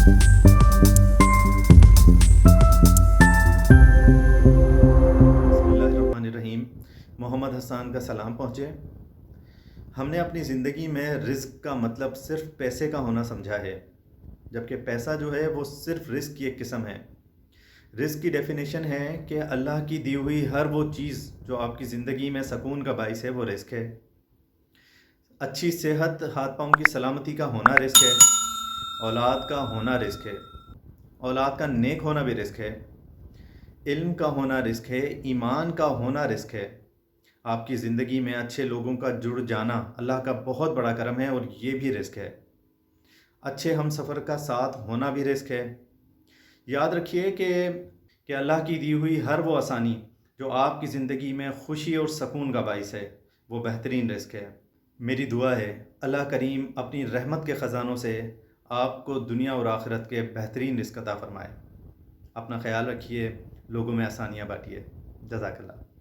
بسم اللہ الرحمن الرحیم۔ محمد حسان کا سلام پہنچے۔ ہم نے اپنی زندگی میں رزق کا مطلب صرف پیسے کا ہونا سمجھا ہے، جبکہ پیسہ جو ہے وہ صرف رزق کی ایک قسم ہے۔ رزق کی ڈیفینیشن ہے کہ اللہ کی دی ہوئی ہر وہ چیز جو آپ کی زندگی میں سکون کا باعث ہے، وہ رزق ہے۔ اچھی صحت، ہاتھ پاؤں کی سلامتی کا ہونا رزق ہے۔ اولاد کا ہونا رزق ہے۔ اولاد کا نیک ہونا بھی رزق ہے۔ علم کا ہونا رزق ہے۔ ایمان کا ہونا رزق ہے۔ آپ کی زندگی میں اچھے لوگوں کا جڑ جانا اللہ کا بہت بڑا کرم ہے، اور یہ بھی رزق ہے۔ اچھے ہم سفر کا ساتھ ہونا بھی رزق ہے۔ یاد رکھیے کہ اللہ کی دی ہوئی ہر وہ آسانی جو آپ کی زندگی میں خوشی اور سکون کا باعث ہے، وہ بہترین رزق ہے۔ میری دعا ہے اللہ کریم اپنی رحمت کے خزانوں سے آپ کو دنیا اور آخرت کے بہترین رزق عطا فرمائے۔ اپنا خیال رکھیے، لوگوں میں آسانیاں بانٹیے۔ جزاک اللہ۔